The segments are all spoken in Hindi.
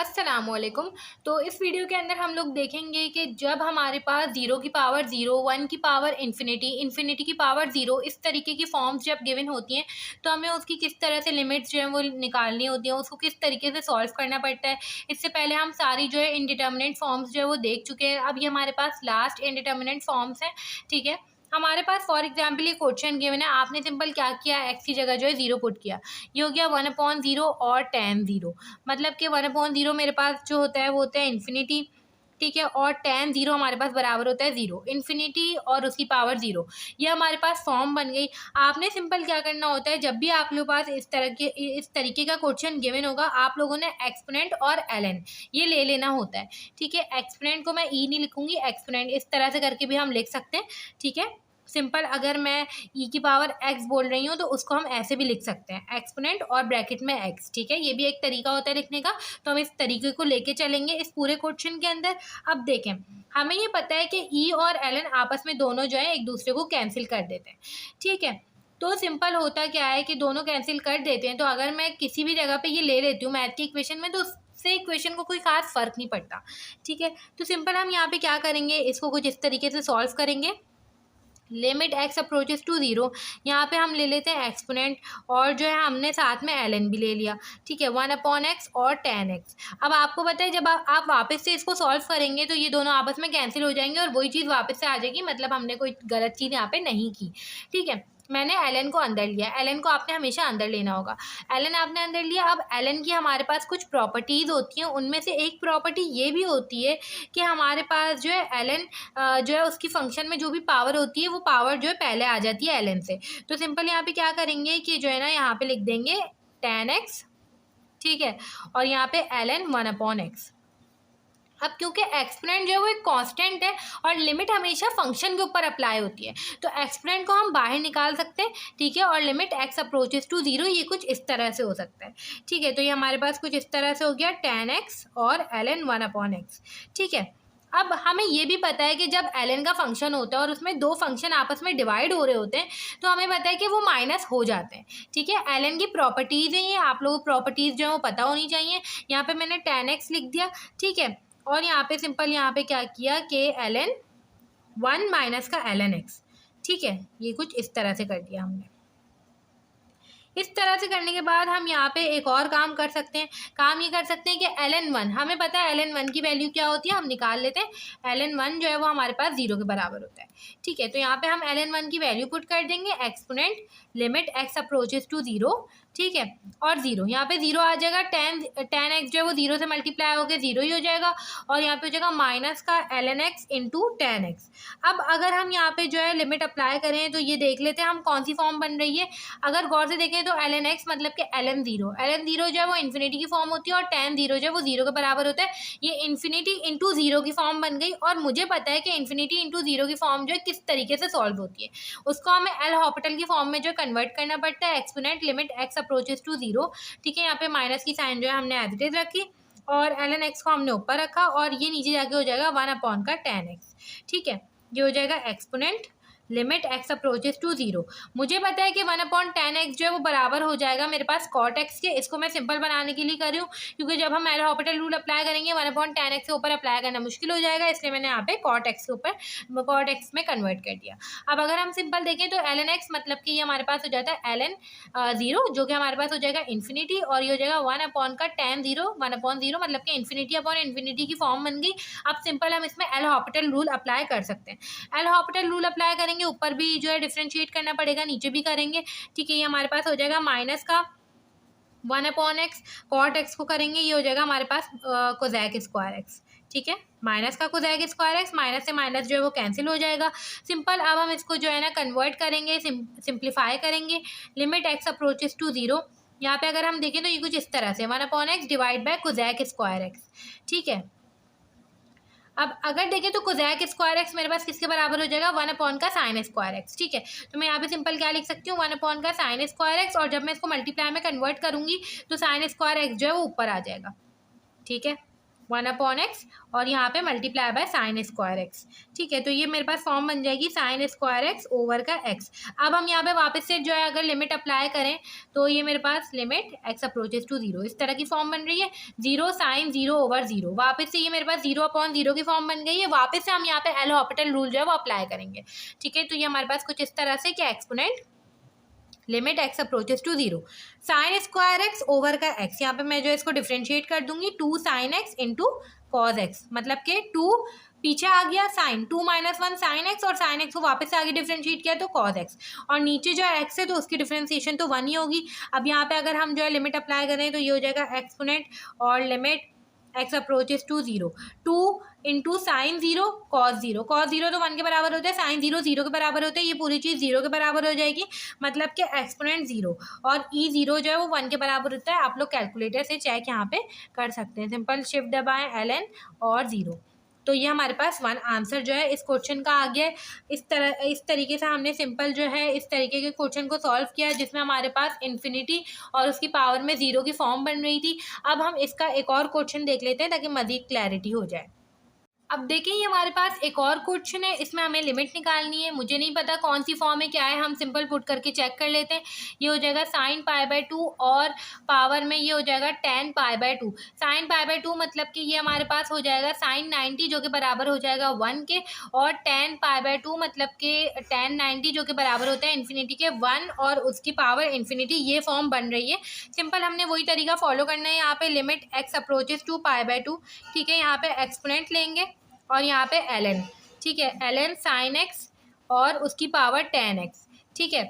अस्सलामुअलैकुम। तो इस वीडियो के अंदर हम लोग देखेंगे कि जब हमारे पास 0 की पावर 0, 1 की पावर इन्फिनिटी, इन्फिनिटी की पावर 0 इस तरीके की फॉर्म्स जब गिवन होती हैं तो हमें उसकी किस तरह से लिमिट्स जो है वो निकालनी होती हैं, उसको किस तरीके से सॉल्व करना पड़ता है। इससे पहले हम सारी जो है इनडिटर्मिनेट फॉर्म्स जो है वो देख चुके हैं। अब ये हमारे पास लास्ट इनडिटर्मिनेट फॉर्म्स हैं। ठीक है, हमारे पास फॉर एग्जाम्पल ये क्वेश्चन गिवन है, आपने सिंपल क्या किया, एक्स की जगह जो है 0 पुट किया। ये हो गया 1/0 और tan 0, मतलब कि 1/0 मेरे पास जो होता है वो होता है इन्फिनिटी। ठीक है, और tan 0 हमारे पास बराबर होता है 0, इन्फिनिटी और उसकी पावर 0। ये हमारे पास फॉर्म बन गई। आपने सिंपल क्या करना होता है, जब भी आप लोगों के पास इस तरीके का क्वेश्चन गिवन होगा, आप लोगों ने एक्सपोनेंट और ln ये ले लेना होता है। ठीक है, एक्सपोनेंट को मैं ई नहीं लिखूंगी, एक्सपोनेंट इस तरह से करके भी हम लिख सकते हैं। ठीक है, सिंपल अगर मैं ई की पावर एक्स बोल रही हूँ तो उसको हम ऐसे भी लिख सकते हैं, एक्सपोनेंट और ब्रैकेट में एक्स। ठीक है, ये भी एक तरीका होता है लिखने का। तो हम इस तरीके को लेके चलेंगे इस पूरे क्वेश्चन के अंदर। अब देखें, हमें ये पता है कि ई और एलन आपस में दोनों जो है एक दूसरे को कैंसिल कर देते हैं। ठीक है, तो सिंपल होता क्या है कि दोनों कैंसिल कर देते हैं। तो अगर मैं किसी भी जगह पे ये ले लेती हूँ मैथ की इक्वेशन में, तो से इक्वेशन को कोई खास फर्क नहीं पड़ता। ठीक है, तो सिंपल हम यहाँ पे क्या करेंगे, इसको कुछ इस तरीके से सॉल्व करेंगे। लिमिट एक्स अप्रोचेस टू 0, यहाँ पे हम ले लेते हैं एक्सपोनेंट और जो है हमने साथ में ln भी ले लिया। ठीक है, 1/x और tan x। अब आपको पता है जब आप वापस से इसको सॉल्व करेंगे तो ये दोनों आपस में कैंसिल हो जाएंगे और वही चीज़ वापस से आ जाएगी, मतलब हमने कोई गलत चीज़ यहाँ पे नहीं की। ठीक है, मैंने ln को अंदर लिया, ln को आपने हमेशा अंदर लेना होगा। ln आपने अंदर लिया। अब ln की हमारे पास कुछ प्रॉपर्टीज़ होती हैं, उनमें से एक प्रॉपर्टी ये भी होती है कि हमारे पास जो है ln जो है उसकी फंक्शन में जो भी पावर होती है वो पावर जो है पहले आ जाती है ln से। तो सिंपल यहाँ पे क्या करेंगे कि जो है ना यहाँ पे लिख देंगे tan x। ठीक है, और यहाँ पे ln 1/x। अब क्योंकि एक्सपोनेंट जो है वो एक कांस्टेंट है और लिमिट हमेशा फंक्शन के ऊपर अप्लाई होती है, तो एक्सपोनेंट को हम बाहर निकाल सकते हैं। ठीक है, और लिमिट एक्स अप्रोचेस टू 0 ये कुछ इस तरह से हो सकता है। ठीक है, तो ये हमारे पास कुछ इस तरह से हो गया tan x और ln 1/x। ठीक है, अब हमें ये भी पता है कि जब ln का फंक्शन होता है और उसमें दो फंक्शन आपस में डिवाइड हो रहे होते हैं तो हमें पता है कि वो माइनस हो जाते हैं। ठीक है, ln की प्रॉपर्टीज़ हैं ये, आप लोगों को प्रॉपर्टीज़ जो है वो पता होनी चाहिए। यहाँ पे मैंने tan x लिख दिया। ठीक है, और यहाँ पे सिंपल यहाँ पे क्या किया कि ln 1 माइनस का ln x। ठीक है, ये कुछ इस तरह से कर दिया हमने। इस तरह से करने के बाद हम यहाँ पे एक और काम कर सकते हैं। काम ये कर सकते हैं कि ln 1, हमें पता है ln 1 की वैल्यू क्या होती है, हम निकाल लेते हैं। ln 1 जो है वो हमारे पास 0 के बराबर होता है। ठीक है, तो यहाँ पे हम ln 1 की वैल्यू पुट कर देंगे, exponent limit x approaches to 0। ठीक है, और 0 यहाँ पे 0 आ जाएगा, tan x जो है वो 0 से मल्टीप्लाई होकर 0 ही हो जाएगा, और यहाँ पे हो जाएगा माइनस का ln x into tan x। अब अगर हम यहाँ पे जो है लिमिट अप्लाई करें तो ये देख लेते हैं हम कौन सी फॉर्म बन रही है। अगर गौर से देखें तो ln x मतलब कि ln 0 जो है वो इन्फिनिटी की फॉर्म होती है और tan 0 जो है वो 0 के बराबर होता है। ये इन्फिनिटी इंटू 0 की फॉर्म बन गई, और मुझे पता है कि इन्फिनिटी इंटू 0 की फॉर्म जो है किस तरीके से सॉल्व होती है, उसको हमें एल हॉपिटल की फॉर्म में जो कन्वर्ट करना पड़ता है, exponent limit x approaches to 0। ठीक है, यहाँ पे माइनस की साइन जो है हमने एज इट इज रखी और ln x को हमने ऊपर रखा, और ये नीचे जाके हो जाएगा 1 का tan x। ठीक है, ये हो जाएगा exponent limit x approaches to 0। मुझे पता है कि 1/tan x जो है वो बराबर हो जाएगा मेरे पास cot x के। इसको मैं सिंपल बनाने के लिए कर रही हूँ, क्योंकि जब हम एल हॉपिटल रूल अप्लाई करेंगे 1/tan x के ऊपर अप्लाई करना मुश्किल हो जाएगा, इसलिए मैंने यहाँ पे cot x के ऊपर cot x में कन्वर्ट कर दिया। अब अगर हम सिंपल देखें तो ln x मतलब कि ये हमारे पास हो जाता है ln 0, जो कि हमारे पास हो जाएगा इन्फिनिटी, और ये हो जाएगा 1 का tan 0, 1/0 मतलब कि इन्फिनिटी अपॉन इन्फिनिटी की फॉर्म बन गई। अब सिंपल हम इसमें एल हॉपिटल रूल अप्लाई कर सकते हैं। एल हॉपिटल रूल अप्लाई करेंगे, ऊपर भी जो है डिफरेंशिएट करना पड़ेगा, नीचे भी करेंगे। ठीक है, ये हमारे पास हो जाएगा माइनस का 1/x, कॉट x को करेंगे, ये हो जाएगा हमारे पास कोजैक स्क्वायर x। ठीक है, माइनस का कोजैक स्क्वायर x, माइनस से माइनस जो है वो कैंसिल हो जाएगा। सिंपल अब हम इसको जो है ना कन्वर्ट करेंगे, सिंप्लीफाई करेंगे। लिमिट x अप्रोचेस टू 0, यहाँ पे अगर हम देखें तो ये कुछ इस तरह से 1/x divide by कोजैक square x। ठीक है, अब अगर देखें तो कोजैक स्क्वायर एक्स मेरे पास किसके बराबर हो जाएगा, 1 का साइन स्क्वायर एक्स। ठीक है, तो मैं यहाँ पे सिंपल क्या लिख सकती हूँ, 1 का साइन स्क्वायर एक्स, और जब मैं इसको मल्टीप्लाई में कन्वर्ट करूंगी तो साइन स्क्वायर एक्स जो है वो ऊपर आ जाएगा। ठीक है, वन अपॉन एक्स और यहाँ पे multiply by sine square x. ठीक है, तो ये मेरे पास फॉर्म बन जाएगी साइन स्क्वायर एक्स ओवर का एक्स। अब हम यहाँ पे वापस से जो है अगर लिमिट अप्लाई करें तो ये मेरे पास limit x approaches to zero इस तरह की फॉर्म बन रही है, zero sine zero over zero. वापस से ये मेरे पास जीरो अपॉन जीरो की फॉर्म बन गई है। वापस से हम यहाँ पे एल हॉपिटल रूल जो है वो अप्लाई करेंगे। ठीक है, तो ये हमारे पास कुछ इस तरह से क्या exponent limit x approaches to zero sine square x over का एक्स, यहाँ पे मैं जो इसको डिफ्रेंशिएट कर दूंगी two sine x into cos x, मतलब कि टू पीछे आ गया sine, two minus one sine x और साइन एक्स को वापस से आगे डिफ्रेंशिएट किया तो कॉज एक्स, और नीचे जो एक्स है तो उसकी डिफ्रेंशिएशन तो वन ही होगी। अब यहाँ पे अगर हम जो है लिमिट अप्लाई करें तो ये हो जाएगा एक्सपोनेंट और limit x approaches to zero, two into sine zero cos zero, cos zero तो वन के बराबर होता है, साइन जीरो जीरो के बराबर होता है, ये पूरी चीज़ जीरो के बराबर हो जाएगी, मतलब कि एक्सपोनेंट जीरो और ई जीरो जो है वो वन के बराबर होता है। आप लोग कैलकुलेटर से चेक यहाँ पे कर सकते हैं, सिंपल शिफ्ट दबाएं एल एन और जीरो, तो ये हमारे पास वन आंसर जो है इस क्वेश्चन का आ गया है। इस तरीके से हमने सिंपल जो है इस तरीके के क्वेश्चन को सॉल्व किया है जिसमें हमारे पास इन्फिनिटी और उसकी पावर में जीरो की फॉर्म बन रही थी। अब हम इसका एक और क्वेश्चन देख लेते हैं ताकि मज़ीद क्लैरिटी हो जाए। अब देखिए ये हमारे पास एक और क्वेश्चन है, इसमें हमें लिमिट निकालनी है। मुझे नहीं पता कौन सी फॉर्म है क्या है, हम सिंपल पुट करके चेक कर लेते हैं। ये हो जाएगा साइन पाई बाय टू और पावर में ये हो जाएगा tan pi by two. Sign pi by to मतलब कि ये हमारे पास हो जाएगा साइन 90 जो कि बराबर हो जाएगा 1 के, और टेन पाई बाय टू मतलब कि टेन 90 जो कि बराबर होता है इन्फिनिटी के 1 और उसकी पावर इन्फिनिटी। ये फॉर्म बन रही है। सिंपल हमने वही तरीका फॉलो करना है। यहाँ पे limit x approaches to pi by two, ठीक है, यहाँ पे एक्सपोनेंट लेंगे और यहाँ पे एल एन, ठीक है, एल एन साइन एक्स और उसकी पावर टेन एक्स। ठीक है,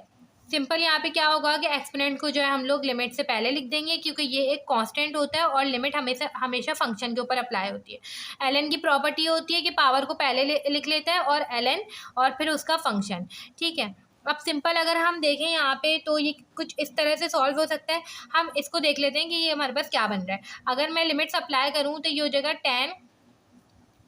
सिंपल यहाँ पे क्या होगा कि एक्सपोनेंट को जो है हम लोग लिमिट से पहले लिख देंगे क्योंकि ये एक कांस्टेंट होता है और लिमिट हमेशा फंक्शन के ऊपर अप्लाई होती है। एल एन की प्रॉपर्टी होती है कि पावर को पहले लिख लेता है और एल एन और फिर उसका फंक्शन। ठीक है, अब सिंपल अगर हम देखें यहाँ पे तो ये कुछ इस तरह से सॉल्व हो सकता है। हम इसको देख लेते हैं कि ये हमारे पास क्या बन रहा है। अगर मैं लिमिट्स अप्लाई करूँ तो ये हो जाएगा टेन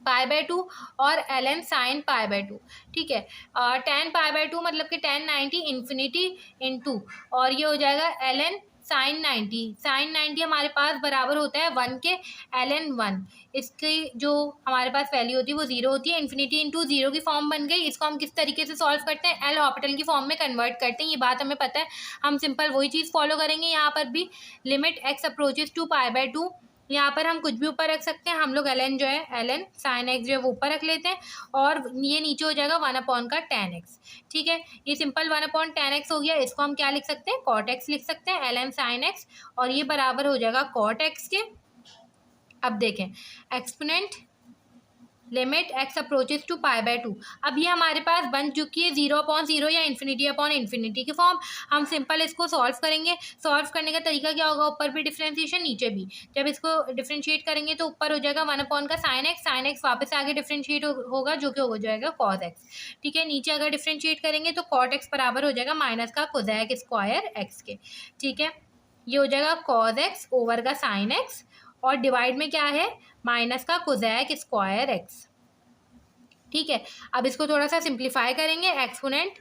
पाई बाय टू और L N sine pi by two. ठीक है, टेन पाई बाय टू मतलब कि टेन 90 इन्फिनिटी इन टू, और ये हो जाएगा एल एन साइन 90। साइन 90 हमारे पास बराबर होता है 1 के, एल एन 1, इसकी जो हमारे पास वैल्यू होती है वो जीरो होती है। इन्फिनिटी इंटू जीरो की फॉर्म बन गई। इसको हम किस तरीके से सॉल्व करते हैं, एल हॉपिटल की फॉर्म में कन्वर्ट करते हैं। ये बात हमें पता है, हम सिंपल वही चीज़ फॉलो करेंगे। यहाँ पर भी limit x approaches to pi by two, यहाँ पर हम कुछ भी ऊपर रख सकते हैं। हम लोग एल एन जो है एल एन साइन एक्स जो है वो ऊपर रख लेते हैं और ये नीचे हो जाएगा वन अपॉन का टेन एक्स। ठीक है, ये simple one upon ten x हो गया। इसको हम क्या लिख सकते हैं, कॉट एक्स लिख सकते हैं, एल एन साइन एक्स, और ये बराबर हो जाएगा कॉट एक्स के। अब देखें exponent limit x approaches to pi by two, अब ये हमारे पास बन चुकी है जीरो अपॉन जीरो या इन्फिनिटी अपॉन इन्फिनिटी की फॉर्म। हम सिंपल इसको सॉल्व करेंगे। सॉल्व करने का तरीका क्या होगा, ऊपर भी डिफ्रेंशिएशन नीचे भी। जब इसको डिफ्रेंशिएट करेंगे तो ऊपर हो जाएगा वन अपॉन का साइन एक्स वापस आगे डिफ्रेंशिएट होगा जो कि हो जाएगा कॉज एक्स। ठीक है, नीचे अगर डिफ्रेंशिएट करेंगे तो कॉट एक्स बराबर हो जाएगा माइनस का कोसेक स्क्वायर एक्स के। ठीक है, ये हो जाएगा कॉज एक्स ओवर का साइन एक्स और डिवाइड में क्या है माइनस का कोसेक स्क्वायर एक्स। ठीक है, अब इसको थोड़ा सा सिंप्लीफाई करेंगे। Exponent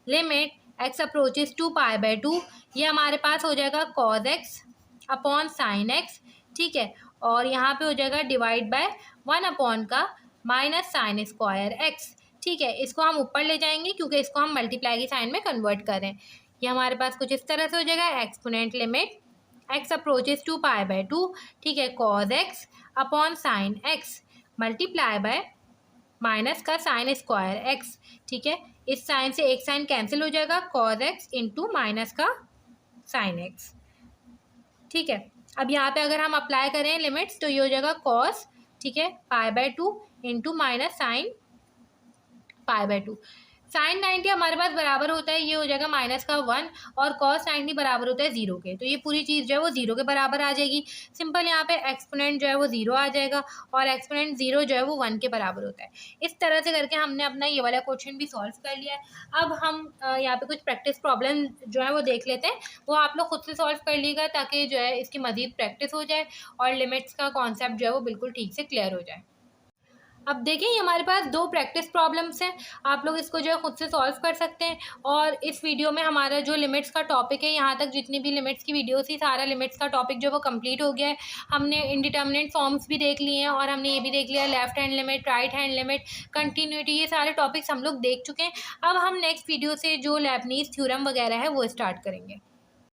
limit x approaches to pi by two, ये हमारे पास हो जाएगा cos x upon sine x. ठीक है, और यहाँ पे हो जाएगा डिवाइड बाय वन अपॉन का माइनस साइन स्क्वायर एक्स। ठीक है, इसको हम ऊपर ले जाएंगे क्योंकि इसको हम मल्टीप्लाई की साइन में कन्वर्ट करें। ये हमारे पास कुछ इस तरह से हो जाएगा exponent limit x approaches to pi by two, ठीक है, cos x upon sine x multiply by minus का साइन स्क्वायर एक्स। ठीक है, इस साइन से एक साइन कैंसिल हो जाएगा, कॉज एक्स इंटू माइनस का साइन एक्स। ठीक है, अब यहाँ पे अगर हम अप्लाई करें लिमिट्स तो ये हो जाएगा कॉस, ठीक है, pi by two into minus sine pi by two. Sine 90 हमारे पास बराबर होता है, ये हो जाएगा माइनस का 1 और कॉस 90 बराबर होता है 0 के, तो ये पूरी चीज़ जो है वो 0 के बराबर आ जाएगी। सिंपल यहाँ पे एक्सपोनेंट जो है वो 0 आ जाएगा और एक्सपोनेंट 0 जो है वो 1 के बराबर होता है। इस तरह से करके हमने अपना ये वाला क्वेश्चन भी सॉल्व कर लिया है। अब हम यहाँ पे कुछ प्रैक्टिस प्रॉब्लम जो है वो देख लेते हैं, वो आप लोग खुद से सॉल्व कर लीजिएगा ताकि जो है इसकी मज़ीद प्रैक्टिस हो जाए और लिमिट्स का कॉन्सेप्ट जो है वो बिल्कुल ठीक से क्लियर हो जाए। अब देखिए ये हमारे पास 2 प्रैक्टिस प्रॉब्लम्स हैं, आप लोग इसको जो है खुद से सॉल्व कर सकते हैं। और इस वीडियो में हमारा जो लिमिट्स का टॉपिक है, यहाँ तक जितनी भी लिमिट्स की वीडियो थी, सारा लिमिट्स का टॉपिक जो वो कंप्लीट हो गया है। हमने इंडिटरमिनेट फॉर्म्स भी देख लिए हैं और हमने ये भी देख लिया left hand limit, right hand limit, continuity, ये सारे टॉपिक्स हम लोग देख चुके हैं। अब हम नेक्स्ट वीडियो से जो लेबनीज़ थ्योरम वगैरह है वो स्टार्ट करेंगे।